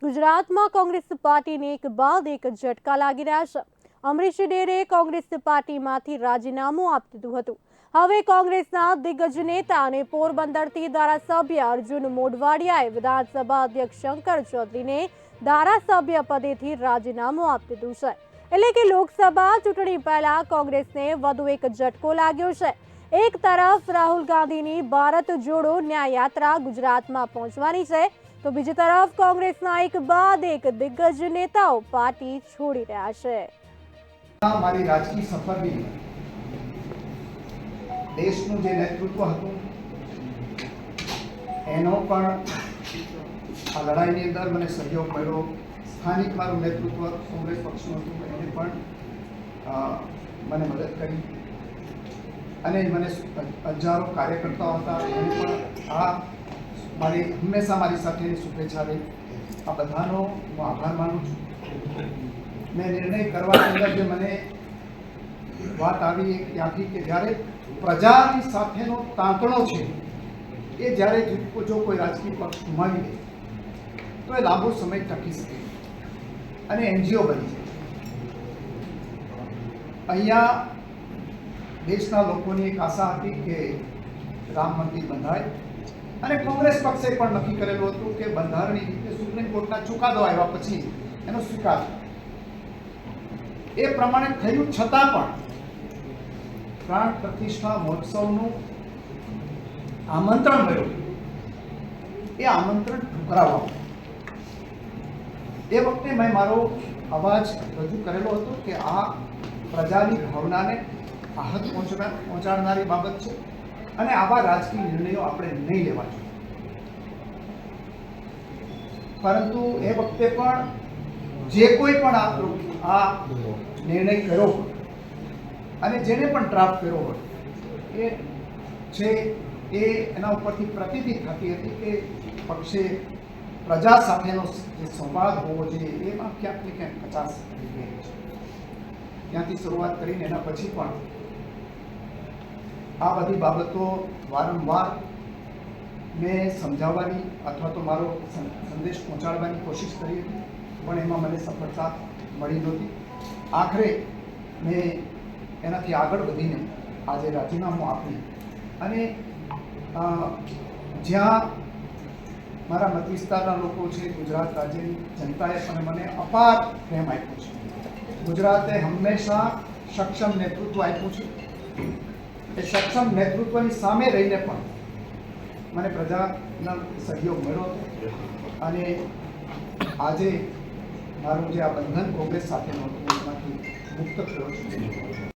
ગુજરાતમાં કોંગ્રેસ પાર્ટીને એક બાદ એક ઝટકા લાગી રહ્યા છે। અમરીશ ડેરે કોંગ્રેસ પાર્ટીમાંથી રાજીનામું આપી દીધું હતું। હવે કોંગ્રેસના દિગ્ગજ નેતા અને પોરબંદરથી ધારાસભ્ય અર્જુન મોઢવાડિયાએ વિધાનસભા અધ્યક્ષ શંકર ચૌધરીને ધારાસભ્ય પદેથી રાજીનામું આપી દીધું છે। એટલે કે લોકસભા ચૂંટણી પહેલા કોંગ્રેસને વધુ એક ઝટકો લાગ્યો છે। એક તરફ રાહુલ ગાંધીની ભારત જોડો ન્યાય યાત્રા ગુજરાતમાં પહોંચવાની છે, તો બીજી તરફ કોંગ્રેસના એક બાદ એક દિગ્ગજ નેતાઓ પાર્ટી છોડી રહ્યા છે। મારી રાજકીય સફરની દેશનું જે નેતૃત્વ હતું એનો પણ આ લડાઈની અંદર મને સહયોગ મળ્યો। સ્થાનિક મારું નેતૃત્વ કોંગ્રેસ પક્ષનું હતું, એને પણ મને મદદ કરી અને મને હજારો કાર્યકર્તાઓ હતા, એને પણ આ મારી હંમેશા મારી સાથેની શુભેચ્છા રહી। આ બધાનો હું આભાર માનું છું। મેં નિર્ણય કરવાની અંદર જે મને વાત આવી ત્યાંથી કે જ્યારે પ્રજાની સાથેનો તાંતણો છે એ જ્યારે જો કોઈ રાજકીય પક્ષ ગુમાવી દે તો એ લાંબો સમય ટકી શકે અને એનજીઓ બની જાય। અહીંયા દેશના લોકોની એક આશા હતી કે રામ મંદિર બંધાય અને કોંગ્રેસ પક્ષે પણ નક્કી કરેલું હતું કે બંધારણની રીતે સુપ્રીમ કોર્ટના ચુકાદો આવ્યા પછી એનો સ્વીકાર એ પ્રમાણે થયું, છતાં પણ પ્રાણ પ્રતિષ્ઠા મહોત્સવનું આમંત્રણ મળ્યું, એ આમંત્રણ ઠુકરાવવામાં એ વખતે મેં મારો અવાજ રજૂ કરેલો હતો કે આ પ્રજાની ભાવનાને આહત પહોંચાડનારી બાબત છે અને આવા રાજકીય નિર્ણયો આપણે નહીં લેવા જોઈએ। પરંતુ એ વખતે પણ જે કોઈ પણ આ નિર્ણય કર્યો હોય અને જેને પણ ડ્રાફ્ટ કર્યો હોય એ છે એના ઉપરથી પ્રતીતિ થતી હતી કે પક્ષે પ્રજા સાથેનો જે સંવાદ હોવો જોઈએ એમાં ક્યાંક ને ક્યાંક કચાશ થઈ ગઈ છે। ત્યાંથી શરૂઆત કરીને એના પછી પણ આ બધી બાબતો વારંવાર મેં સમજાવવાની અથવા તો મારો સંદેશ પહોંચાડવાની કોશિશ કરી હતી, પણ એમાં મને સફળતા મળી નહોતી। આખરે મેં એનાથી આગળ વધીને આજે રાજીનામું આપ્યું અને જ્યાં મારા મત વિસ્તારના લોકો છે, ગુજરાત રાજ્યની જનતાએ પણ મને અપાર પ્રેમ આપ્યો છે। ગુજરાતે હંમેશા સક્ષમ નેતૃત્વ આપ્યું છે। એ સક્ષમ નેતૃત્વની સામે રહીને પણ મને પ્રજાનો સહયોગ મળ્યો હતો અને આજે મારું જે આ બંધન કોંગ્રેસ સાથેનું હતું એમાંથી મુક્ત થયો છું।